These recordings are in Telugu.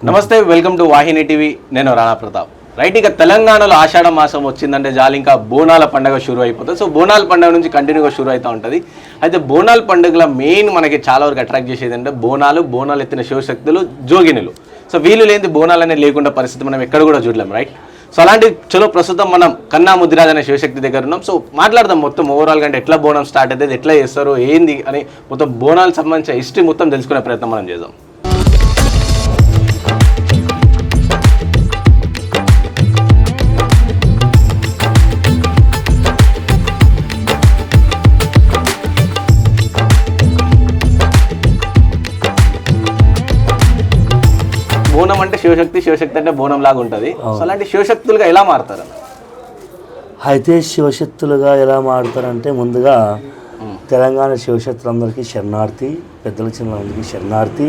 నమస్తే, వెల్కమ్ టు వాహిని టీవీ. నేను రాణా ప్రతాప్. రైట్, ఇక తెలంగాణలో ఆషాఢ మాసం వచ్చిందంటే చాలు ఇంకా బోనాల పండుగ షురూ అయిపోతుంది. సో బోనాల పండుగ నుంచి కంటిన్యూగా షురూ అవుతూ ఉంటుంది. అయితే బోనాల పండుగలో మెయిన్ మనకి చాలా వరకు అట్రాక్ట్ చేసేది అంటే బోనాలు ఎత్తిన శివశక్తులు, జోగినులు. సో వీళ్ళు లేని బోనాలు అనేది లేకుండా పరిస్థితి మనం ఎక్కడ కూడా చూడలేం. రైట్, సో అలాంటి చలో ప్రస్తుతం మనం కన్నా ముద్దిరాజ్ అనే శివశక్తి దగ్గర ఉన్నాం. సో మాట్లాడదాం మొత్తం ఓవరాల్గా అంటే ఎట్లా బోనం స్టార్ట్ అవుతుంది, ఎట్లా చేస్తారు, ఏంది అని మొత్తం బోనాలకు సంబంధించిన హిస్టరీ మొత్తం తెలుసుకునే ప్రయత్నం మనం చేద్దాం. బోనం అంటే శివశక్తి అంటే బోనం లాగా ఉంటుంది. సో అలాంటి శివశక్తులుగా ఎలా మారుతారు? అయితే శివశక్తులుగా ఎలా మారుతారంటే ముందుగా తెలంగాణ శివశక్తులందరికీ శరణార్థి, పెద్దల చిన్నలందరికీ శరణార్థి,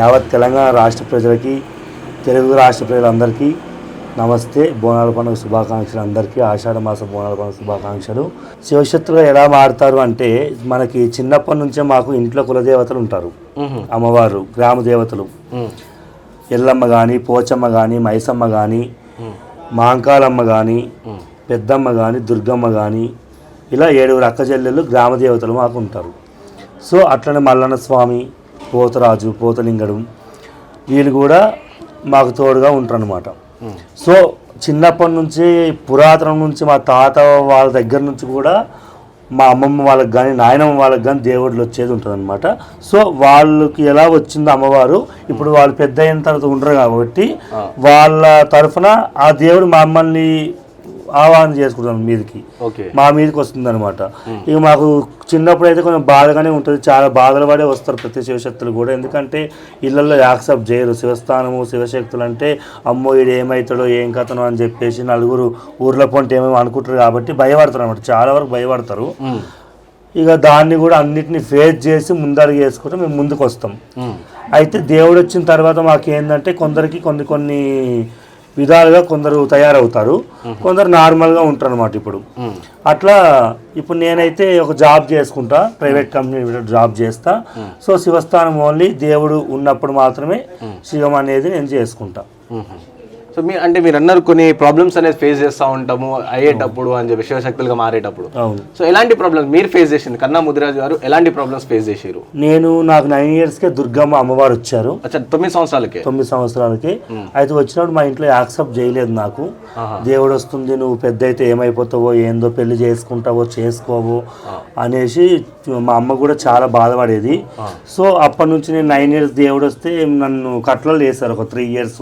యావత్ తెలంగాణ రాష్ట్ర ప్రజలకి, తెలుగు రాష్ట్ర ప్రజలందరికీ నమస్తే. బోనాల పండుగ శుభాకాంక్షలు అందరికీ, ఆషాఢ మాస బోనాల పండుగ శుభాకాంక్షలు. శివశక్తులుగా ఎలా మారుతారు అంటే మనకి చిన్నప్పటి నుంచే మాకు ఇంట్లో కులదేవతలు ఉంటారు, అమ్మవారు, గ్రామ దేవతలు, ఎల్లమ్మ కానీ, పోచమ్మ కానీ, మైసమ్మ కానీ, మాంకాలమ్మ కానీ, పెద్దమ్మ కానీ, దుర్గమ్మ కానీ, ఇలా 7 అక్క చెల్లెళ్ళు గ్రామ దేవతలు మాకు ఉంటారు. సో అట్లనే మల్లన్న స్వామి, పోతరాజు, పోతలింగడు వీళ్ళు కూడా మాకు తోడుగా ఉంటారు అన్నమాట. సో చిన్నప్పటి నుంచి, పురాతనం నుంచి మా తాత వాళ్ళ దగ్గర నుంచి కూడా మా అమ్మమ్మ వాళ్ళకి కానీ, నాయనమ్మ వాళ్ళకి కానీ దేవుళ్ళు వచ్చేది ఉంటుంది అనమాట. సో వాళ్ళకి ఎలా వచ్చిందో అమ్మవారు, ఇప్పుడు వాళ్ళు పెద్ద అయిన తర్వాత ఉండరు కాబట్టి వాళ్ళ తరఫున ఆ దేవుడు మమ్మల్ని ఆవాహన చేసుకుంటాం మీదకి, మా మీదకి వస్తుంది అనమాట. ఇక మాకు చిన్నప్పుడు అయితే కొంచెం బాధగానే ఉంటుంది, చాలా బాధలు పడే వస్తారు ప్రతి శివశక్తులు కూడా. ఎందుకంటే ఇళ్లలో యాక్సెప్ట్ చేయరు శివస్థానము, శివశక్తులు అంటే అమ్మో వీడు ఏమవుతాడో ఏం కథనో అని చెప్పేసి నలుగురు ఊర్లో పొంటే ఏమేమి అనుకుంటారు కాబట్టి భయపడతారు అనమాట, చాలా వరకు భయపడతారు. ఇక దాన్ని కూడా అన్నిటిని ఫేస్ చేసి ముందడుగు వేసుకుంటే మేము ముందుకు వస్తాం. అయితే దేవుడు వచ్చిన తర్వాత మాకేందంటే కొందరికి కొన్ని విధాలుగా కొందరు తయారవుతారు, కొందరు నార్మల్గా ఉంటారు అనమాట. ఇప్పుడు అట్లా ఇప్పుడు నేనైతే ఒక జాబ్ చేసుకుంటా, ప్రైవేట్ కంపెనీ జాబ్ చేస్తా. సో శివస్థానం ఓన్లీ దేవుడు ఉన్నప్పుడు మాత్రమే శివం అనేది నేను చేసుకుంటా. సో మీరు అన్నారు కొన్ని ప్రాబ్లమ్స్ అనేది ఫేస్ చేస్తూ ఉంటాము అయ్యేటప్పుడు అని చెప్పి శివశక్తులుగా మారేటప్పుడు. అవును. సో ఎలాంటి ప్రాబ్లమ్స్ మీరు ఫేస్ చేసింది? కన్నా ముద్దిరాజు గారు ఎలాంటి ప్రాబ్లమ్స్ ఫేస్ చేశారు? నాకు 9 yearsకే దుర్గమ్మ అమ్మవారు వచ్చారు. 9 సంవత్సరాలకి. 9 సంవత్సరాలకి అయితే వచ్చినప్పుడు మా ఇంట్లో యాక్సెప్ట్ చేయలేదు. నాకు దేవుడు వస్తుంది, నువ్వు పెద్ద అయితే ఏమైపోతావో ఏందో, పెళ్లి చేసుకుంటావో చేసుకోవో అనేసి మా అమ్మ కూడా చాలా బాధపడేది. సో అప్పటి నుంచి నేను 9 years దేవుడు వస్తే నన్ను కట్లలో వేశారు ఒక 3 years.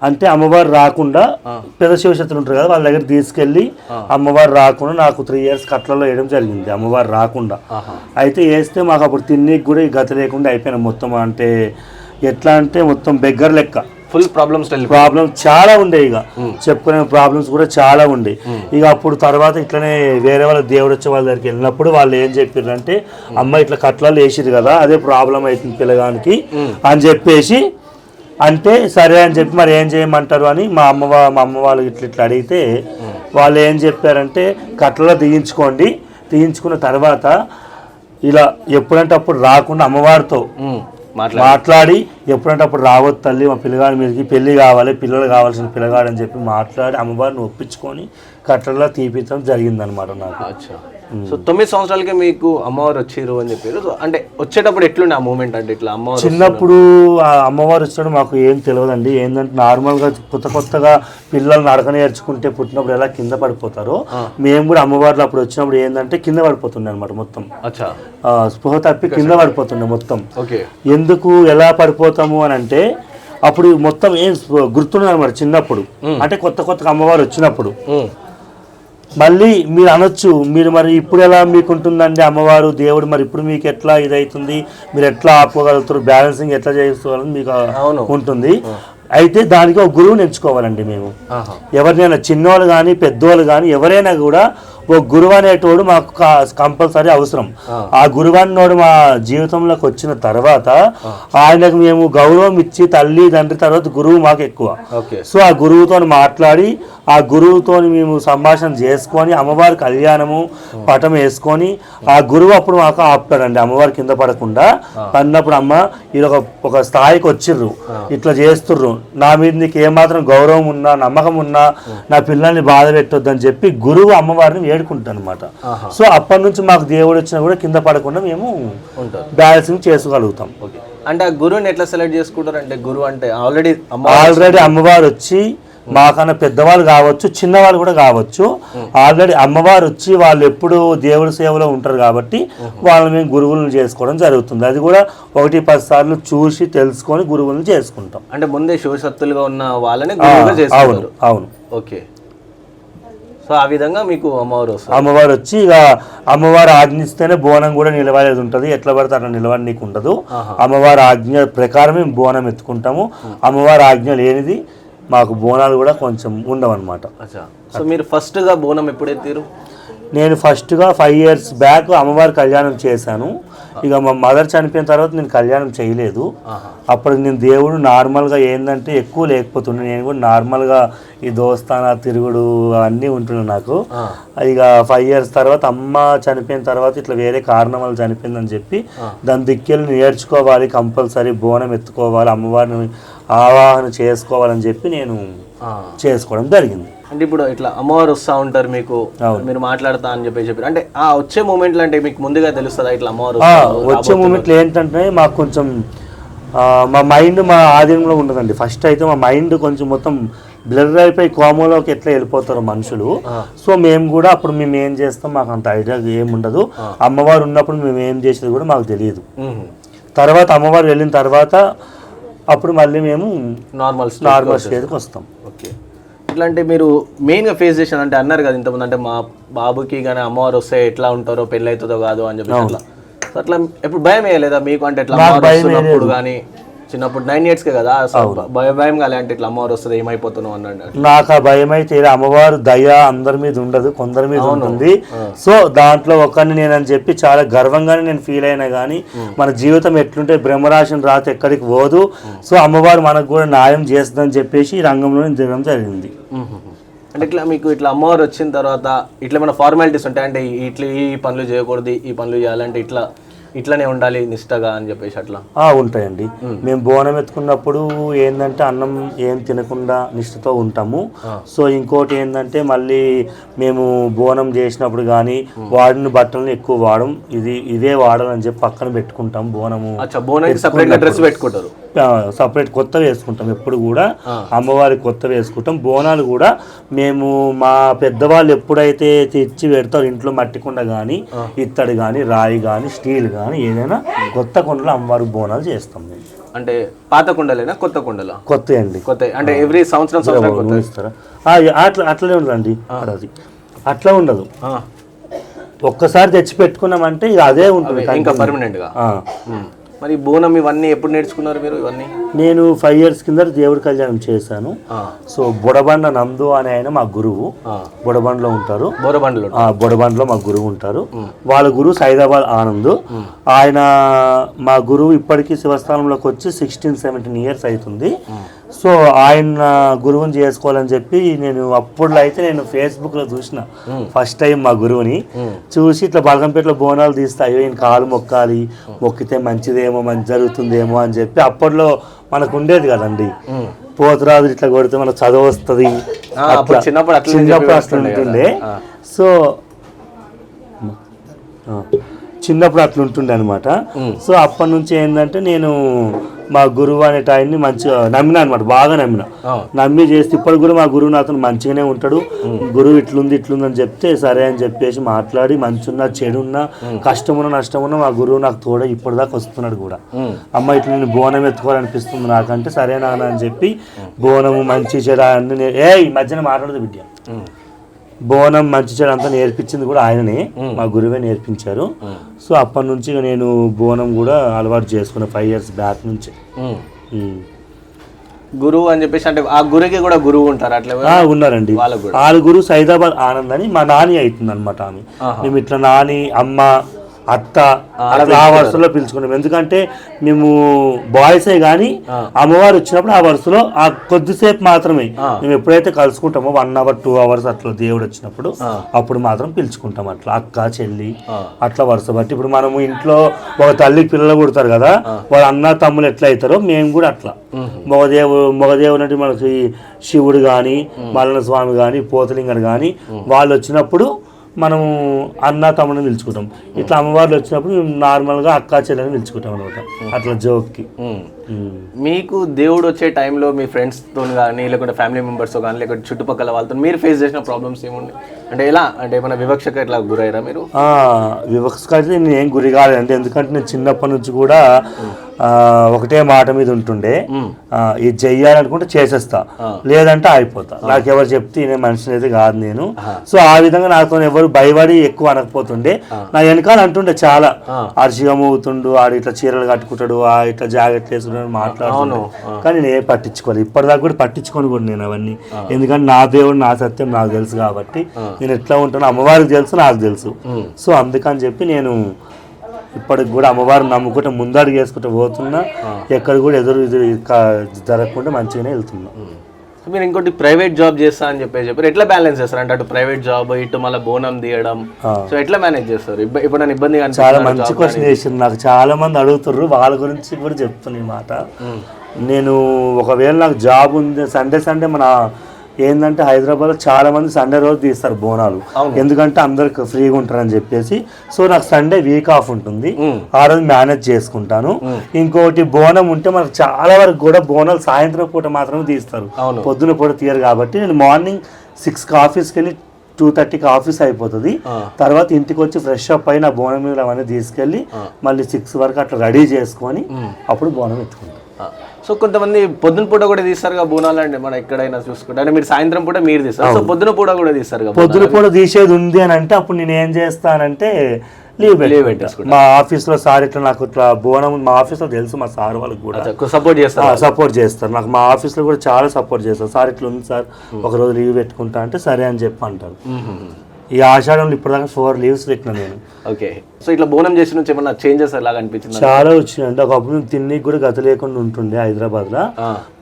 అంటే అమ్మవారు రాకుండా పెద్ద శివశక్తులు ఉంటారు కదా, వాళ్ళ దగ్గర తీసుకెళ్ళి అమ్మవారు రాకుండా నాకు 3 years కట్లలో వేయడం జరిగింది, అమ్మవారు రాకుండా. అయితే వేస్తే మాకు అప్పుడు తిన్నీకి కూడా గతి లేకుండా అయిపోయినా మొత్తం. అంటే ఎట్లా అంటే మొత్తం బెగ్గర్ లెక్క, ఫుల్ ప్రాబ్లమ్స్ చాలా ఉండే, ఇక చెప్పుకునే ప్రాబ్లమ్స్ కూడా చాలా ఉండే. ఇక అప్పుడు తర్వాత ఇట్లనే వేరే వాళ్ళ దేవుడు వచ్చే వాళ్ళ దగ్గరికి వెళ్ళినప్పుడు వాళ్ళు ఏం చెప్పారు అంటే, అమ్మ ఇట్లా కట్లలో వేసిరు కదా, అదే ప్రాబ్లం అవుతుంది పిల్లగానికి అని చెప్పేసి అంటే సరే అని చెప్పి మరి ఏం చేయమంటారు అని మా అమ్మ వాళ్ళు ఇట్లా అడిగితే వాళ్ళు ఏం చెప్పారంటే, కట్లలో తీయించుకున్న తర్వాత ఇలా ఎప్పుడంటే అప్పుడు రాకుండా అమ్మవారితో మాట్లాడి ఎప్పుడంటే అప్పుడు రావద్దు తల్లి, మా పిల్లగాడి మీదకి పెళ్లి కావాలి, పిల్లలు కావాల్సిన పిల్లగాడు అని చెప్పి మాట్లాడి అమ్మవారిని ఒప్పించుకొని కట్టడలా తీపించడం జరిగిందనమాట నాకు. సో 9 సంవత్సరాలకే మీకు అమ్మవారు వచ్చారు అని చెప్పారు. సో అంటే వచ్చేటప్పుడు ఎట్లుండే ఆ మూమెంట్? అంటే ఇట్లా అమ్మవారు చిన్నప్పుడు ఆ అమ్మవారు వచ్చాడు మాకు ఏం తెలియదండి. ఏంటంటే నార్మల్గా కొత్తగా పిల్లలు నడక నేర్చుకుంటే పుట్టినప్పుడు ఎలా కింద పడిపోతారో మేము కూడా అమ్మవారిలో అప్పుడు వచ్చినప్పుడు ఏంటంటే కింద పడిపోతుండే అనమాట మొత్తం. స్పృహ తప్పి కింద పడిపోతుండే మొత్తం. ఎందుకు ఎలా పడిపోతాము అని అంటే అప్పుడు మొత్తం ఏం గుర్తుండదు అనమాట చిన్నప్పుడు. అంటే కొత్తగా అమ్మవారు వచ్చినప్పుడు మళ్ళీ మీరు అనొచ్చు, మీరు మరి ఇప్పుడు ఎలా మీకు ఉంటుందండి అమ్మవారు దేవుడు, మరి ఇప్పుడు మీకు ఎట్లా ఇదవుతుంది, మీరు ఎట్లా ఆపుకోగలుగుతారు, బ్యాలెన్సింగ్ ఎట్లా చేసుకోవాలని మీకు ఉంటుంది. అయితే దానికి ఒక గురువుని ఎంచుకోవాలండి మేము. ఎవరినైనా చిన్నవాళ్ళు కానీ పెద్దవాళ్ళు కానీ ఎవరైనా కూడా ఒక గురువు అనేటోడు మాకు కంపల్సరీ అవసరం. ఆ గురువు అన్నోడు మా జీవితంలోకి వచ్చిన తర్వాత ఆయనకు మేము గౌరవం ఇచ్చి తల్లి తండ్రి తర్వాత గురువు మాకు ఎక్కువ. సో ఆ గురువుతో మాట్లాడి ఆ గురువుతో మేము సంభాషణ చేసుకొని అమ్మవారి కళ్యాణము పటం వేసుకొని ఆ గురువు అప్పుడు మాకు ఆపుతాడండి. అమ్మవారి కింద పడకుండా పడినప్పుడు అమ్మ ఇది ఒక స్థాయికి వచ్చిర్రు, ఇట్లా చేస్తుర్రు, నా మీద నీకు ఏమాత్రం గౌరవం ఉన్నా నమ్మకం ఉన్నా నా పిల్లల్ని బాధ పెట్టొద్దని చెప్పి గురువు అమ్మవారిని వేడుకుంటాను అనమాట. సో అప్పటి నుంచి మాకు దేవుడు వచ్చినా కూడా కింద పడకుండా మేము బ్యాలెన్సింగ్ చేసుకోగలుగుతాం. అంటే ఆ గురువుని ఎట్లా సెలెక్ట్ చేసుకుంటారు? అంటే గురువు అంటే ఆల్రెడీ అమ్మవారు వచ్చి మాకన్నా పెద్దవాళ్ళు కావచ్చు చిన్నవాళ్ళు కూడా కావచ్చు, ఆల్రెడీ అమ్మవారు వచ్చి వాళ్ళు ఎప్పుడు దేవుడి సేవలో ఉంటారు కాబట్టి వాళ్ళని మేము గురువులను చేసుకోవడం జరుగుతుంది. అది కూడా 1-10 సార్లు చూసి తెలుసుకొని గురువులను చేసుకుంటాం. అంటే ముందే శివశక్తులుగా ఉన్న వాళ్ళని అవును అవును. ఓకే. సో ఆ విధంగా మీకు అమ్మవారు వచ్చి ఇక అమ్మవారు ఆజ్ఞిస్తేనే బోనం కూడా నిలవలేదు ఉంటుంది, ఎట్లా పడితే అట్లా నిలవని నీకు ఉండదు. అమ్మవారి ఆజ్ఞ ప్రకారమే బోనం ఎత్తుకుంటాము. అమ్మవారి ఆజ్ఞ లేనిది మాకు బోనాలు కూడా కొంచెం ఉండవన్నమాట. సో మీరు ఫస్ట్గా బోనం ఎప్పుడు ఎత్తారు? నేను ఫస్ట్గా 5 years బ్యాక్ అమ్మవారి కళ్యాణం చేశాను. ఇక మా మదర్ చనిపోయిన తర్వాత నేను కళ్యాణం చేయలేదు. అప్పుడు నేను దేవుడు నార్మల్గా ఏంటంటే ఎక్కువ లేకపోతుండే, నేను కూడా నార్మల్గా ఈ దోస్తానా తిరుగుడు అన్నీ ఉంటుండే నాకు. ఇక 5 years తర్వాత అమ్మ చనిపోయిన తర్వాత ఇట్లా వేరే కారణం వల్ల చనిపోయిందని చెప్పి దాని దిక్కెళ్ళి నేర్చుకోవాలి, కంపల్సరీ బోనం ఎత్తుకోవాలి, అమ్మవారిని ఆవాహన చేసుకోవాలని చెప్పి నేను చేసుకోవడం జరిగింది. అంటే ఇప్పుడు ఇట్లా అమ్మవారు వస్తూ ఉంటారు మీకు, మీరు మాట్లాడతా అని చెప్పారు. అంటే ఆ వచ్చే మూమెంట్లు అంటే మీకు ముందుగా తెలుస్తుందా ఇట్లా అమ్మవారు వచ్చే మూమెంట్లు ఏంటంటే మాకు కొంచెం మా మైండ్ మా ఆధీనంలో ఉండదండి. ఫస్ట్ అయితే మా మైండ్ కొంచెం మొత్తం బ్లర్ అయిపోయి కోమలోకి ఎట్లా వెళ్ళిపోతారు మనుషులు. సో మేము కూడా అప్పుడు మేము ఏం చేస్తాం మాకు అంత ఐడియా ఏముండదు. అమ్మవారు ఉన్నప్పుడు మేము ఏం చేసేది కూడా మాకు తెలియదు. తర్వాత అమ్మవారు వెళ్ళిన తర్వాత అప్పుడు మళ్ళీ మేము నార్మల్ స్టేజ్కి వస్తాం. ఓకే. ఇట్లా అంటే మీరు మెయిన్గా ఫేస్ చేసిన అంటే అన్నారు కదా ఇంతకుముందు, అంటే మా బాబుకి కానీ అమ్మవారు వస్తే ఎట్లా ఉంటారో పెళ్ళి అవుతుందో కాదు అని చెప్పి అట్లా అట్లా ఎప్పుడు భయం వేయలేదా మీకు? అంటే ఎట్లా అమ్మవారు కానీ చిన్నప్పుడు 9 years కదా, భయం కాలే అంటే ఇట్లా అమ్మవారు వస్తుంది ఏమైపోతున్నావు అన్నాడు? నాకు ఆ భయం అయితే అమ్మవారు దయ అందరి మీద ఉండదు, కొందరి మీద ఉంటుంది. సో దాంట్లో ఒకరిని నేనని చెప్పి చాలా గర్వంగానే నేను ఫీల్ అయినా. కానీ మన జీవితం ఎట్లుంటే బ్రహ్మరాశిని రాత ఎక్కడికి పోదు. సో అమ్మవారు మనకు కూడా న్యాయం చేస్తుందని చెప్పేసి ఈ రంగంలో నేను దిగడం జరిగింది. అంటే ఇట్లా మీకు ఇట్లా అమ్మవారు వచ్చిన తర్వాత ఇట్లా మన ఫార్మాలిటీస్ ఉంటాయి, అంటే ఇట్లా ఈ పనులు చేయకూడదు, ఈ పనులు చేయాలంటే ఇట్లనే ఉండాలి నిష్టగా అని చెప్పేసి అట్లా ఉంటాయండి. మేము బోనం ఎత్తుకున్నప్పుడు ఏంటంటే అన్నం ఏం తినకుండా నిష్టతో ఉంటాము. సో ఇంకోటి ఏంటంటే మళ్ళీ మేము బోనం చేసినప్పుడు కానీ వాడిన బట్టలను ఎక్కువ వాడడం, ఇదే వాడాలని చెప్పి పక్కన పెట్టుకుంటాం. బోనము డ్రెస్ పెట్టుకుంటారు, సపరేట్ కొత్త వేసుకుంటాం. ఎప్పుడు కూడా అమ్మవారికి కొత్త వేసుకుంటాం. బోనాలు కూడా మేము మా పెద్దవాళ్ళు ఎప్పుడైతే తెచ్చి పెడతారు ఇంట్లో మట్టి కుండ కానీ ఇత్తడి కానీ రాయి కానీ స్టీల్ కానీ ఏదైనా కొత్త కుండలో అమ్మవారి బోనాలు చేస్తాం. మేము అంటే పాత కుండలేనా కొత్త కుండలా? కొత్త అండి, కొత్త. అంటే ఎవ్రీ సంవత్సరం ఇస్తారా? అట్లనే ఉండదండి, అది అట్లా ఉండదు. ఒక్కసారి తెచ్చి పెట్టుకున్నామంటే ఇక అదే ఉంటుంది ఇంకా పర్మనెంట్ గా. మరి బోనం ఇవన్నీ ఎప్పుడు నేర్చుకున్నారు మీరు? ఇవన్నీ నేను 5 years కింద దేవుడి కళ్యాణం చేశాను. సో బొడబండ నందు అనే ఆయన మా గురువు, బొడబండలో ఉంటారు. బొడబండలో మా గురువు ఉంటారు. వాళ్ళ గురువు సైదాబాద్ ఆనంద్. ఆయన మా గురువు ఇప్పటికీ శివస్థానంలోకి వచ్చి 16-17 years అవుతుంది. సో ఆయన గురువుని చేసుకోవాలని చెప్పి నేను అప్పుడులో అయితే నేను ఫేస్బుక్లో చూసిన ఫస్ట్ టైం మా గురువుని చూసి ఇట్లా బలగంపేటలో బోనాలు తీస్తాయో ఈయన కాలు మొక్కాలి, మొక్కితే మంచిదేమో మంచి జరుగుతుందేమో అని చెప్పి అప్పట్లో మనకు ఉండేది కదండి. పోతురాజు ఇట్లా కొడితే మనకు చదువు వస్తుంది, చిన్నప్పుడు అట్లా ఉంటుండే. సో చిన్నప్పుడు అట్లా ఉంటుండే అనమాట. సో అప్పటి నుంచి ఏంటంటే నేను మా గురువు అనే ఆయన్ని మంచిగా నమ్మినా అనమాట, బాగా నమ్మి చేస్తే ఇప్పటికి కూడా మా గురువు నాతో మంచిగానే ఉంటాడు. గురువు ఇట్లుంది అని చెప్తే సరే అని చెప్పేసి మాట్లాడి మంచున్నా చెడున్నా కష్టమున్నా నష్టమున్నా మా గురువు నాకు తోడ ఇప్పటిదాకా వస్తున్నాడు కూడా. అమ్మ ఇట్లా నేను బోనం ఎత్తుకోవాలనిపిస్తుంది నాకంటే సరే నాన్న అని చెప్పి బోనము మంచి చెడు అన్ని ఈ మధ్యన మాట్లాడదు బిడ్డ, బోనం మంచి చెడు అంతా నేర్పించింది కూడా ఆయననే, మా గురువే నేర్పించారు. సో అప్పటి నుంచి నేను బోనం కూడా అలవాటు చేసుకున్నా 5 years బ్యాక్ నుంచి. గురువు అని చెప్పేసి అంటే ఆ గురుకి కూడా గురువు ఉంటారు అట్లా ఉన్నారండి. వాళ్ళ గురువు సైదాబాద్ ఆనంద్ అని మా నాని అవుతుంది అనమాట. ఆమె మేము ఇట్లా నాని అమ్మ అత్త ఆ వరుసలో పిలుచుకున్నాం. ఎందుకంటే మేము బాయ్సే కానీ అమ్మవారు వచ్చినప్పుడు ఆ వరుసలో ఆ కొద్దిసేపు మాత్రమే మేము ఎప్పుడైతే కలుసుకుంటామో 1 hour 2 hours అట్లా దేవుడు వచ్చినప్పుడు అప్పుడు మాత్రం పిలుచుకుంటాం. అట్లా అక్క చెల్లి అట్లా వరుస బట్టి. ఇప్పుడు మనము ఇంట్లో ఒక తల్లికి పిల్లలు పుడతారు కదా, వాళ్ళ అన్న తమ్ములు ఎట్లా అవుతారో మేము కూడా అట్లా మగదేవుడు అంటే మనకి శివుడు కానీ మల్లన స్వామి కానీ పోతలింగడు కానీ వాళ్ళు వచ్చినప్పుడు మనము అన్న తమ్ముడిని పిలుచుకుంటాం. ఇట్లా అమ్మవార్లు వచ్చినప్పుడు మేము నార్మల్గా అక్క చెల్లెని పిలుచుకుంటాం అనమాట. అట్లా జోక్కి. మీకు దేవుడు వచ్చే టైంలో మీ ఫ్రెండ్స్తో కానీ లేకుంటే ఫ్యామిలీ మెంబర్స్తో కానీ లేకుంటే చుట్టుపక్కల వాళ్ళతో మీరు ఫేస్ చేసిన ప్రాబ్లమ్స్ ఏముంది? అంటే ఎలా అంటే ఏమైనా వివక్షకు ఎట్లా గురయ్యారా మీరు? వివక్షకు అయితే నేను ఏం గురి కాలేదండి. ఎందుకంటే నేను చిన్నప్పటి నుంచి కూడా ఒకటే మాట మీద ఉంటుండే, ఇది చెయ్యాలనుకుంటే చేసేస్తా, లేదంటే అయిపోతా. నాకు ఎవరు చెప్తే నేను మనిషిని అయితే కాదు నేను. సో ఆ విధంగా నాతో ఎవరు భయపడి ఎక్కువ అనకపోతుండే. నా వెనకాల అంటుండే చాలా అర్షిగం అవుతుండు, ఆడు ఇట్లా చీరలు కట్టుకుంటాడు, ఇట్లా జాకెట్లు వేసుకుంటాడు మాట్లాడుతున్నాను. కానీ నేను ఏ పట్టించుకోవాలి, ఇప్పటిదాకా కూడా పట్టించుకొని కూడా నేను అవన్నీ. ఎందుకంటే నా దేవుడు నా సత్యం నాకు తెలుసు కాబట్టి నేను ఎట్లా ఉంటానో అమ్మవారికి తెలుసు, నాకు తెలుసు. సో అందుకని చెప్పి నేను ఇప్పటికి కూడా అమ్మవారిని నమ్ముకుంటే ముందడుగు వేసుకుంటూ పోతున్నా. ఎక్కడ కూడా ఎదురు జరగకుండా మంచిగానే వెళ్తున్నా. మీరు ఇంకోటి ప్రైవేట్ జాబ్ చేస్తా అని చెప్పారు, ఎట్లా బ్యాలెన్స్ చేస్తారు? అంటే అటు ప్రైవేట్ జాబ్ ఇటు మళ్ళీ బోనం తీయడం, సో ఎట్లా మేనేజ్ చేస్తారు? ఇప్పుడు నేను ఇబ్బంది చాలా మంచి క్వశ్చన్ చేసింది. నాకు చాలా మంది అడుగుతారు, వాళ్ళ గురించి కూడా చెప్తాను ఈ మాట. నేను ఒకవేళ నాకు జాబ్ ఉంది సండే మన ఏంటంటే హైదరాబాద్లో చాలా మంది సండే రోజు తీస్తారు బోనాలు, ఎందుకంటే అందరికి ఫ్రీగా ఉంటారని చెప్పేసి. సో నాకు సండే వీక్ ఆఫ్ ఉంటుంది, ఆ రోజు మేనేజ్ చేసుకుంటాను. ఇంకోటి బోనం ఉంటే మనకు చాలా వరకు కూడా బోనాలు సాయంత్రం పూట మాత్రమే తీస్తారు, పొద్దున పూట తీయరు. కాబట్టి నేను మార్నింగ్ 6కి ఆఫీస్కి వెళ్ళి 2:30కి ఆఫీస్ అయిపోతుంది. తర్వాత ఇంటికి వచ్చి ఫ్రెష్ అప్ అయిన బోనం మీద అవన్నీ తీసుకెళ్ళి మళ్ళీ 6 వరకు అట్లా రెడీ చేసుకొని అప్పుడు బోనం ఎత్తుకుంటాం. సో కొంతమంది పొద్దున పూట కూడా తీస్తారు కదా బోనాలు, అంటే మనం ఎక్కడైనా చూసుకుంటే అంటే మీరు సాయంత్రం పూట మీరు తీస్తారు, సో పొద్దున పూట కూడా తీస్తారు కదా. పొద్దున పూట తీసేది ఉంది అని అంటే అప్పుడు నేను ఏం చేస్తానంటే లీవ్ పెట్టేసుకుంటా. మా ఆఫీస్లో సార్ ఇట్లా నాకు ఇట్లా బోనం, మా ఆఫీస్లో తెలుసు, మా సార్ వాళ్ళకి కూడా సపోర్ట్ చేస్తారు. నాకు మా ఆఫీస్లో కూడా చాలా సపోర్ట్ చేస్తారు. సార్ ఇట్లా ఉంది సార్, ఒకరోజు లీవ్ పెట్టుకుంటా అంటే సరే అని చెప్పి అంటారు. ఈ ఆషాఢంలో ఇప్పటిదాకా 4 లీవ్స్ పెట్టినా నేను. ఓకే. సో ఇట్లా బోనం చేసిన నుంచి ఏమన్నా చేంజెస్ ఎలాగ అనిపించింది? చాలా వచ్చినాయండి. ఒకప్పుడు తిండికి కూడా గతి లేకుండా ఉంటుండే హైదరాబాద్లో.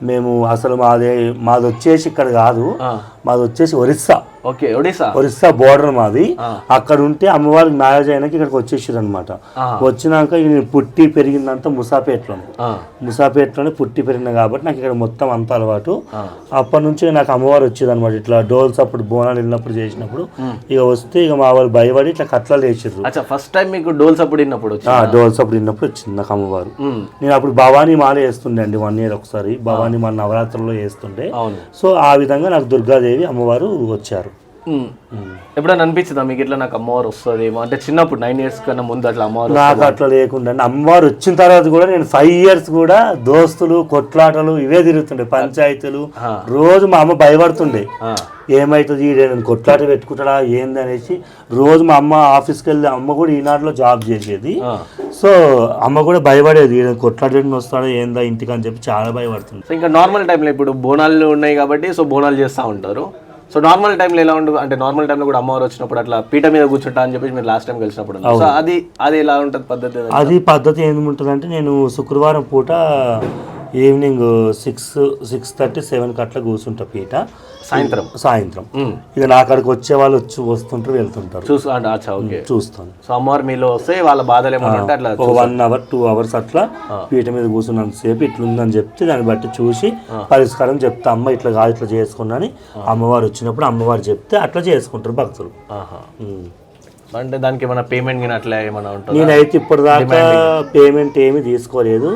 మేము అసలు మాది వచ్చేసి ఇక్కడ కాదు, మాది వచ్చేసి ఒరిస్సా. ఓకే, ఒరిస్సా బోర్డర్ మాది. అక్కడ ఉంటే అమ్మవారికి మ్యారేజ్ అయినాక ఇక్కడికి వచ్చేసారు అనమాట. వచ్చినాక నేను పుట్టి పెరిగిందంతా ముసాపేటలోనే పుట్టి పెరిగిన కాబట్టి నాకు ఇక్కడ మొత్తం అంత అలవాటు. అప్పటి నుంచి నాకు అమ్మవారు వచ్చేది అనమాట. ఇట్లా డోల్స్ అప్పుడు బోనాలు వెళ్ళినప్పుడు చేసినప్పుడు ఇక వస్తే ఇక మా వాళ్ళు భయపడి ఇట్లా కట్లలు వేసారు. ఫస్ట్ టైం మీకు డోల్స్ అప్పుడు విన్నప్పుడు వచ్చింది నాకు అమ్మవారు. నేను అప్పుడు భవానీ మాల వేస్తుండే అండి, 1 year ఒకసారి భవానీ మాల నవరాత్రుల్లో వేస్తుండే. సో ఆ విధంగా నాకు దుర్గాదేవి అమ్మవారు వచ్చారు. ఎప్పుడైనా అనిపించిందా మీకు ఇట్లా నాకు అమ్మవారు వస్తుందేమో? అంటే చిన్నప్పుడు 9 years కన్నా ముందు అట్లా అమ్మవారు? నాకు అట్లా లేకుండా అమ్మవారు వచ్చిన తర్వాత కూడా నేను 5 years కూడా దోస్తులు కొట్లాటలు ఇవే తిరుగుతుండే, పంచాయతీలు. రోజు మా అమ్మ భయపడుతుండే, ఏమవుతుంది నేను కొట్లాట పెట్టుకుంటాడా ఏంది అనేసి. రోజు మా అమ్మ ఆఫీస్కి వెళ్ళి, అమ్మ కూడా ఈనాడులో జాబ్ చేసేది. సో అమ్మ కూడా భయపడేది, కొట్లాట వస్తాడా ఏందా ఇంటికి అని చెప్పి చాలా భయపడుతుంది. సో ఇంకా నార్మల్ టైంలో ఇప్పుడు బోనాలు ఉన్నాయి కాబట్టి సో బోనాలు చేస్తూ ఉంటారు. సో నార్మల్ టైంలో ఎలా ఉంటుంది అంటే నార్మల్ టైంలో కూడా అమ్మవారు వచ్చినప్పుడు అట్లా పీట మీద కూర్చుంటా అని చెప్పి మీరు లాస్ట్ టైం కలిసినప్పుడు, సో అది ఎలా ఉంటుంది పద్ధతి? అది పద్ధతి ఏముంటుంది అంటే నేను శుక్రవారం పూట ఈవినింగ్ 6:30, 7కి అట్లా కూర్చుంటా పీట. సాయంత్రం ఇక నా అక్కడికి వచ్చే వాళ్ళు వస్తుంటారు వెళ్తుంటారు, చూస్తాను. సో అమ్మవారు మీలో వస్తే వాళ్ళ బాధలు ఏమంటే అట్లా 1 hour 2 hours అట్లా పీట మీద కూర్చున్నంత సేపు ఇట్లుందని చెప్తే దాన్ని బట్టి చూసి పరిష్కారం చెప్తా. అమ్మ ఇట్లా కాదు ఇట్లా చేసుకున్నాని అమ్మవారు వచ్చినప్పుడు అమ్మవారు చెప్తే అట్లా చేసుకుంటారు భక్తులు. అంటే దానికి ఏమైనా పేమెంట్ అట్లా ఏమైనా ఉంటుంది? నేనైతే ఇప్పటిదాకా పేమెంట్ ఏమి తీసుకోలేదు.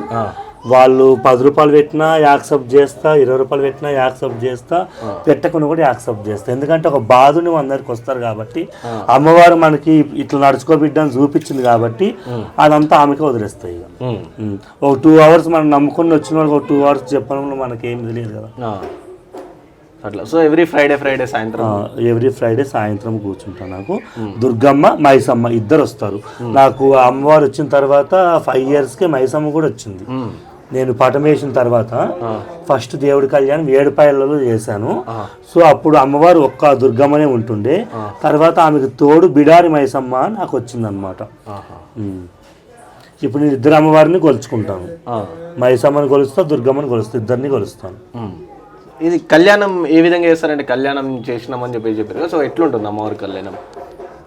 వాళ్ళు 10 రూపాయలు పెట్టినా యాక్సెప్ట్ చేస్తా, 20 రూపాయలు పెట్టినా యాక్సెప్ట్ చేస్తా, పెట్టకుండా కూడా యాక్సెప్ట్ చేస్తా. ఎందుకంటే ఒక బాధుని అందరికి వస్తారు కాబట్టి, అమ్మవారు మనకి ఇట్లా నడుచుకోబిడ్డని చూపించింది కాబట్టి అదంతా ఆమెకే వదిలేస్తాయి. ఒక 2 hours మనం నమ్ముకుని వచ్చిన వాళ్ళకి ఒక 2 hours చెప్పడంలో మనకి ఏం తెలియదు కదా అట్లా. సో ఎవ్రీ ఫ్రైడే సాయంత్రం కూర్చుంటా. నాకు దుర్గమ్మ మైసమ్మ ఇద్దరు వస్తారు. నాకు అమ్మవారు వచ్చిన తర్వాత 5 yearsకే మైసమ్మ కూడా వచ్చింది. నేను పటం వేసిన తర్వాత ఫస్ట్ దేవుడి కళ్యాణం ఏడుపాయలలో చేశాను. సో అప్పుడు అమ్మవారు ఒక్క దుర్గమ్మనే ఉంటుండే, తర్వాత ఆమెకు తోడు బిడారి మైసమ్మ నాకు వచ్చిందనమాట. ఇప్పుడు నేను ఇద్దరు అమ్మవారిని కొలుచుకుంటాను, మైసమ్మని కొలుస్తా, దుర్గమ్మని కొలుస్తా, ఇద్దరిని కొలుస్తాను. ఇది కళ్యాణం ఏ విధంగా చేస్తారంటే కళ్యాణం చేసినామని చెప్పారు, సో ఎట్లుంటుంది అమ్మవారి కళ్యాణం?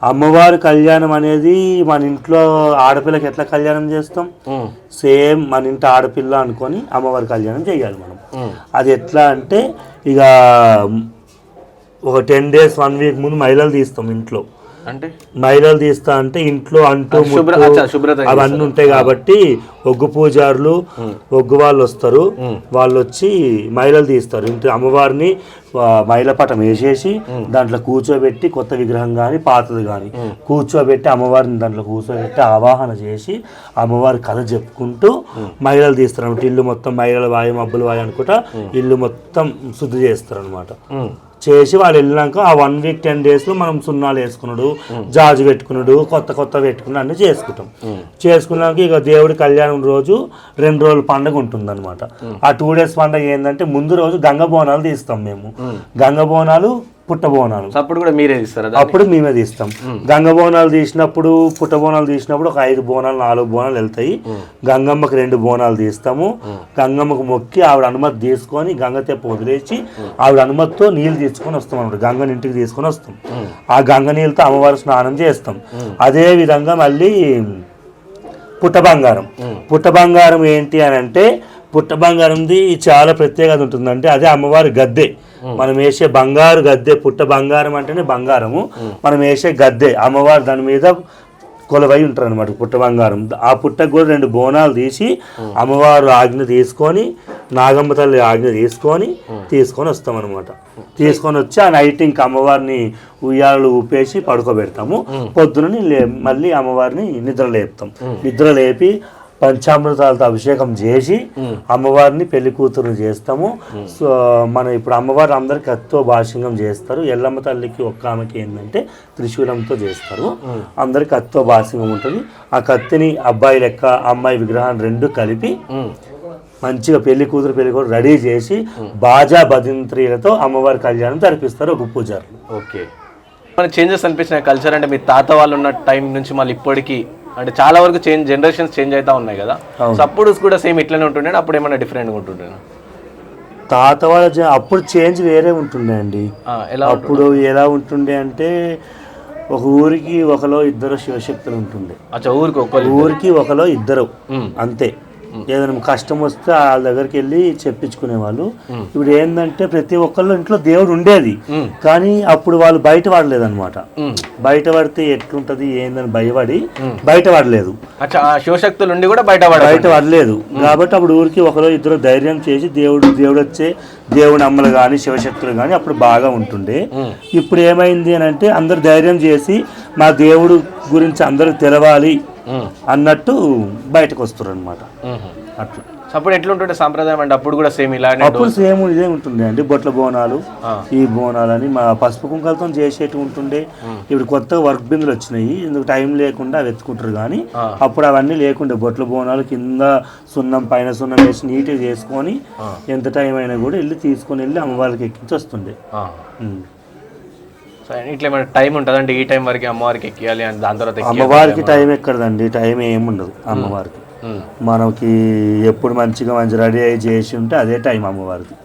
అమ్మవారి కళ్యాణం అనేది మన ఇంట్లో ఆడపిల్లకి ఎట్లా కళ్యాణం చేస్తాం, సేమ్ మన ఇంటి ఆడపిల్ల అనుకొని అమ్మవారి కళ్యాణం చేయాలి మనం. అది ఎట్లా అంటే ఇక ఒక 10 days 1 week ముందు మహిళలు తీస్తాం ఇంట్లో. అంటే మహిళలు తీస్తా అంటే ఇంట్లో అంటూ అవన్నీ ఉంటాయి కాబట్టి ఒగ్గు పూజారులు ఒగ్గు వాళ్ళు వస్తారు, వాళ్ళు వచ్చి మహిళలు తీస్తారు. ఇంటి అమ్మవారిని మహిళ పటం వేసేసి దాంట్లో కూర్చోబెట్టి కొత్త విగ్రహం కానీ పాతది కానీ కూర్చోబెట్టి అమ్మవారిని దాంట్లో కూర్చోబెట్టి ఆవాహన చేసి అమ్మవారి కథ చెప్పుకుంటూ మహిళలు తీస్తారు అనమాట. ఇల్లు మొత్తం మహిళల వాయి మబ్బులు వాయి అనుకుంటా ఇల్లు మొత్తం శుద్ధి చేస్తారు అనమాట. చేసి వాళ్ళు వెళ్ళినాక ఆ 1 week 10 daysలో మనం సున్నాలు వేసుకున్నాడు, జాజు పెట్టుకున్నాడు, కొత్త పెట్టుకున్నాడు అన్నీ చేసుకుంటాం. చేసుకున్నాక ఇక దేవుడి కళ్యాణం రోజు 2 రోజుల పండుగ ఉంటుంది అనమాట. ఆ 2 days పండుగ ఏంటంటే ముందు రోజు గంగ బోనాలు తీస్తాం మేము. గంగ బోనాలు పుట్ట బోనాలు అప్పుడు కూడా మీరే తీస్తారా? అప్పుడు మేమే తీస్తాం. గంగ బోనాలు తీసినప్పుడు పుట్ట బోనాలు తీసినప్పుడు ఒక 5 బోనాలు 4 బోనాలు వెళ్తాయి. గంగమ్మకి 2 బోనాలు తీస్తాము. గంగమ్మకు మొక్కి ఆవిడ అనుమతి తీసుకొని గంగ తెప్ప వదిలేసి ఆవిడ అనుమతితో నీళ్ళు తీసుకొని వస్తాం అన్నమాట. గంగని ఇంటికి తీసుకొని వస్తాం. ఆ గంగ నీళ్ళతో అమ్మవారి స్నానం చేస్తాం. అదే విధంగా మళ్ళీ పుట్ట బంగారం ఏంటి అని అంటే పుట్ట బంగారంది చాలా ప్రత్యేకత ఉంటుంది. అంటే అదే అమ్మవారి గద్దె, మనం వేసే బంగారు గద్దె. పుట్ట బంగారం అంటేనే బంగారము, మనం వేసే గద్దె అమ్మవారు దాని మీద కొలవై ఉంటారు అనమాట పుట్ట బంగారం. ఆ పుట్టకు కూడా 2 బోనాలు తీసి అమ్మవారు ఆజ్ఞ తీసుకొని నాగమ్మ తల్లి ఆజ్ఞ తీసుకొని వస్తాం అనమాట. తీసుకొని వచ్చి ఆ నైట్ ఇంకా అమ్మవారిని ఉయ్యాలు ఊపేసి పడుకోబెడతాము. పొద్దున మళ్ళీ అమ్మవారిని నిద్ర లేపి పంచామృతాలతో అభిషేకం చేసి అమ్మవారిని పెళ్లి కూతురు చేస్తాము. సో మనం ఇప్పుడు అమ్మవారు అందరికి కత్తితో భాషింగం చేస్తారు. ఎల్లమ్మ తల్లికి ఒక్క ఆమెకి ఏంటంటే త్రిశూలంతో చేస్తారు. అందరికి కత్తితో భాషింగం ఉంటుంది. ఆ కత్తిని అబ్బాయి లెక్క అమ్మాయి విగ్రహాన్ని 2 కలిపి మంచిగా పెళ్లి కూతురు పెళ్లి కూడా రెడీ చేసి బాజా భజంత్రీలతో అమ్మవారి కళ్యాణం జరిపిస్తారు ఒక పూజారులు. ఓకే, మన చేంజెస్ అనిపించిన కల్చర్ అంటే మీ తాత వాళ్ళు ఉన్న టైం నుంచి మళ్ళీ ఇప్పటికీ అంటే చాలా వరకు జనరేషన్స్ చేంజ్ అవుతా ఉన్నాయి కదా, సో అప్పుడు కూడా సేమ్ ఇట్లనే ఉంటుండే, అప్పుడు ఏమైనా డిఫరెంట్గా ఉంటుండే? తాత వాళ్ళ అప్పుడు చేంజ్ వేరే ఉంటుండే అండి. అప్పుడు ఎలా ఉంటుండే అంటే ఒక ఊరికి ఒకలో 2 శివశక్తులు ఉంటుండే. ఊరికి ఒకలో 2 అంతే. ఏదైనా కష్టం వస్తే వాళ్ళ దగ్గరికి వెళ్ళి చెప్పించుకునేవాళ్ళు. ఇప్పుడు ఏంటంటే ప్రతి ఒక్కళ్ళు ఇంట్లో దేవుడు ఉండేది, కానీ అప్పుడు వాళ్ళు బయట పడలేదన్నమాట. బయట పడితే ఎట్లుంటది ఏందని భయపడి బయట పడలేదు. శివశక్తులు ఉండి కూడా బయట పడలేదు కాబట్టి అప్పుడు ఊరికి ఒకరో 2 ధైర్యం చేసి దేవుడు వచ్చే దేవుని అమ్మలు కానీ శివశక్తులు కానీ అప్పుడు బాగా ఉంటుండే. ఇప్పుడు ఏమైంది అని అంటే అందరు ధైర్యం చేసి మా దేవుడు గురించి అందరికి తెలవాలి అన్నట్టు బయటకు వస్తారు అనమాట. అట్లా అప్పుడు ఎట్లుంటుండే సాంప్రదాయం అంటే అప్పుడు కూడా సేమ్ ఇలా అప్పుడు సేమ్ ఇదే ఉంటుండే అండి. బొట్ల బోనాలు ఈ బోనాలని మా పసుపు కుంకాలతో చేసేట్టు ఉంటుండే. ఇప్పుడు కొత్తగా వర్క్ బిందులు వచ్చినాయి, ఎందుకు టైం లేకుండా వెతుకుంటారు. కానీ అప్పుడు అవన్నీ లేకుండే. బొట్ల బోనాలు కింద సున్నం పైన సున్నం వేసి నీట్గా చేసుకొని ఎంత టైం అయినా కూడా వెళ్ళి తీసుకొని వెళ్ళి అమ్మవారికి ఎక్కించి వస్తుండే. ఇట్లా ఏమైనా టైం ఉంటుంది అంటే ఈ టైం వరకు అమ్మవారికి ఎక్కియాలి అని, దాని తర్వాత అమ్మవారికి టైం ఎక్కడదండి, టైం ఏముండదు అమ్మవారికి. మనకి ఎప్పుడు మంచి రెడీ అయ్యి చేసి ఉంటే అదే టైం అమ్మవారికి.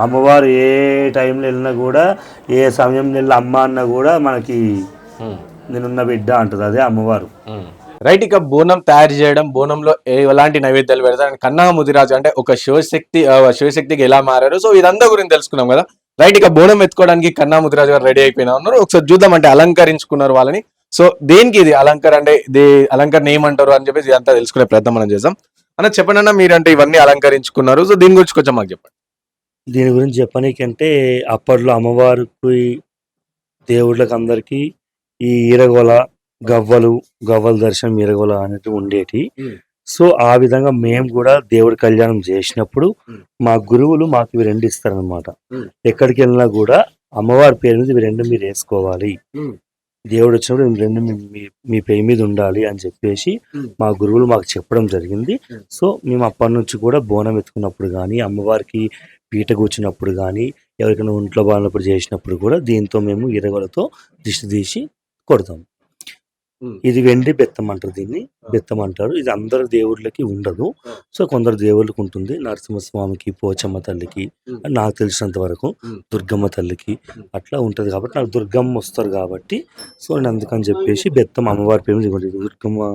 అమ్మవారు ఏ టైంలో వెళ్ళినా కూడా ఏ సమయంలో వెళ్ళి అమ్మ అన్నా కూడా మనకి నేనున్న బిడ్డ అంటుంది, అదే అమ్మవారు. రైట్, ఇక బోనం తయారు చేయడం, బోనంలో ఎలాంటి నైవేద్యాలు పెడతారు, కన్నా ముదిరాజు అంటే ఒక శివశక్తికి ఎలా మారారు, సో ఇదంతా గురించి తెలుసుకున్నాం కదా. రైట్, ఇక బోనం ఎత్తుకోవడానికి కన్నా ముదిరాజు గారు రెడీ అయిపోయినా ఉన్నారు. ఒకసారి చూద్దాం, అంటే అలంకరించుకున్నారు వాళ్ళని. సో దేనికి ఇది అలంకరణ అంటే అలంకరణ ఏమంటారు అని చెప్పేసి ఇదంతా తెలుసుకునే ప్రయత్నం మనం చేద్దాం. అన్న చెప్పండి అన్న, మీరంటే ఇవన్నీ అలంకరించుకున్నారు, సో దీని గురించి కొంచెం మాకు చెప్పండి. దీని గురించి చెప్పనీకంటే అప్పట్లో అమ్మవారికి దేవుళ్ళకి అందరికీ ఈ ఈరగొల గవ్వల దర్శనం ఈరగొల అనేది ఉండేటి. సో ఆ విధంగా మేము కూడా దేవుడి కళ్యాణం చేసినప్పుడు మా గురువులు మాకు ఇవి 2 ఇస్తారనమాట. ఎక్కడికి వెళ్ళినా కూడా అమ్మవారి పేరు మీద ఇవి 2 మీరు వేసుకోవాలి, దేవుడు వచ్చినప్పుడు ఈ రెండు మీ పేరు మీద ఉండాలి అని చెప్పేసి మా గురువులు మాకు చెప్పడం జరిగింది. సో మేము అప్పటి నుంచి కూడా బోనం ఎత్తుకున్నప్పుడు కానీ, అమ్మవారికి పీట కూర్చున్నప్పుడు కానీ, ఎవరికైనా ఒంట్లో బాగాలేనప్పుడు చేసినప్పుడు కూడా దీంతో మేము ఇరగలతో దిష్టి తీసి కొడతాం. ఇది వెండి బెత్తం అంటారు, దీన్ని బెత్తం అంటారు. ఇది అందరు దేవుళ్ళకి ఉండదు. సో కొందరు దేవుళ్ళకి ఉంటుంది. నరసింహస్వామికి, పోచమ్మ తల్లికి, నాకు తెలిసినంత వరకు దుర్గమ్మ తల్లికి అట్లా ఉంటుంది. కాబట్టి నాకు దుర్గమ్మ వస్తారు కాబట్టి సో నేను అందుకని చెప్పేసి బెత్తం అమ్మవారి పేరు మీద ఇవ్వండి. దుర్గమ్మ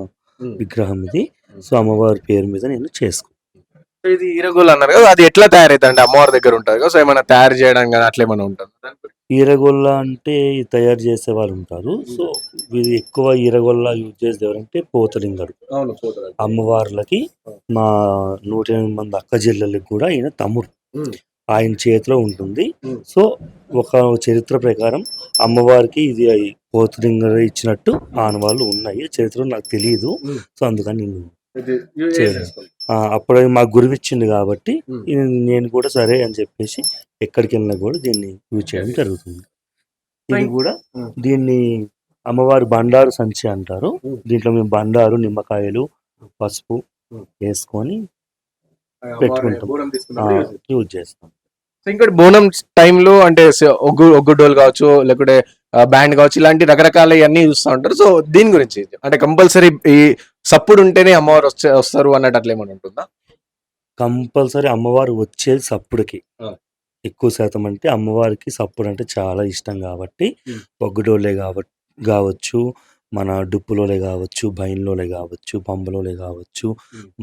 విగ్రహం ఇది. సో అమ్మవారి పేరు మీద నేను చేసుకుంటాను. ఇది ఈరగోలు అన్నారు కదా, అది ఎట్లా తయారైతుంది అంటే అమ్మవారి దగ్గర ఉంటుంది కదా, సో ఏమైనా తయారు చేయడం కానీ అట్లా ఏమైనా ఉంటుంది? ఈరగొల్ల అంటే తయారు చేసే వాళ్ళు ఉంటారు. సో ఇది ఎక్కువ ఈరగొల్ల యూజ్ చేసేది ఎవరంటే పోతలింగడు. అమ్మవార్లకి మా 108 మంది అక్క చెల్లెళ్ళకి కూడా ఈయన తమ్ముడు. ఆయన చేతిలో ఉంటుంది. సో ఒక చరిత్ర ప్రకారం అమ్మవారికి ఇది పోతలింగడు ఇచ్చినట్టు ఆనవాళ్ళు ఉన్నాయి. చరిత్ర నాకు తెలియదు. సో అందుకని నేను అప్పుడు మాకు గురువు ఇచ్చింది కాబట్టి నేను కూడా సరే అని చెప్పేసి ఎక్కడికి వెళ్ళినా కూడా దీన్ని యూజ్ చేయడం జరుగుతుంది. ఇది కూడా దీన్ని అమ్మవారి బండారు సంచి అంటారు. దీంట్లో మేము బండారు, నిమ్మకాయలు, పసుపు వేసుకొని పెట్టుకుంటాం, యూజ్ చేస్తాం. ఇంకోటి బోనం టైంలో అంటే ఒగ్గు డోల్ కావచ్చు, లేకుంటే బ్యాండ్ కావచ్చు, ఇలాంటి రకరకాల అన్ని చూస్తూ ఉంటారు. సో దీని గురించి అంటే కంపల్సరీ ఈ సప్పుడు ఉంటేనే అమ్మవారు వస్తారు అన్నట్టు అట్లా ఏమైనా ఉంటుందా? కంపల్సరీ అమ్మవారు వచ్చేది సప్పుడుకి. ఎక్కువ శాతం అంటే అమ్మవారికి సప్పుడు అంటే చాలా ఇష్టం కాబట్టి ఒగ్గుడోలే కావచ్చు, మన డుప్పులోలే కావచ్చు, బైన్లోలే కావచ్చు, పంబలోలే కావచ్చు,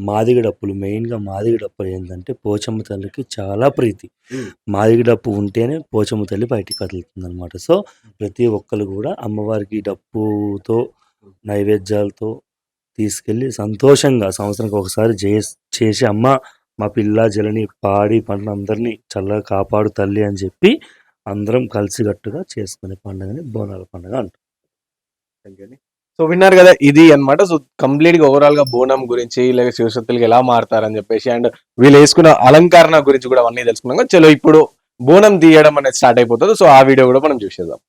మాదిగ డప్పులు. మెయిన్గా మాదిగ డప్పులు ఏంటంటే పోచమ్మ తల్లికి చాలా ప్రీతి. మాదిగ డప్పు ఉంటేనే పోచమ్మ తల్లి బయటికి కదులుతుంది అనమాట. సో ప్రతి ఒక్కరు కూడా అమ్మవారికి డప్పుతో నైవేద్యాలతో తీసుకెళ్ళి సంతోషంగా సంవత్సరానికి ఒకసారి చేసి అమ్మ మా పిల్ల జలని పాడి పంటలు అందరినీ చల్లగా కాపాడు తల్లి అని చెప్పి అందరం కలిసికట్టుగా చేసుకునే పండుగని బోనాల పండుగ అంటారు. సో విన్నారు కదా, ఇది అన్నమాట. సో కంప్లీట్ గా ఓవరాల్ గా బోనం గురించి లేక శివశక్తులకి ఎలా మారుతారని చెప్పేసి అండ్ వీళ్ళు వేసుకున్న అలంకరణ గురించి కూడా అవన్నీ తెలుసుకున్నాం. చలో ఇప్పుడు బోనం తీయడం అనేది స్టార్ట్ అయిపోతుంది. సో ఆ వీడియో కూడా మనం చూసేద్దాం.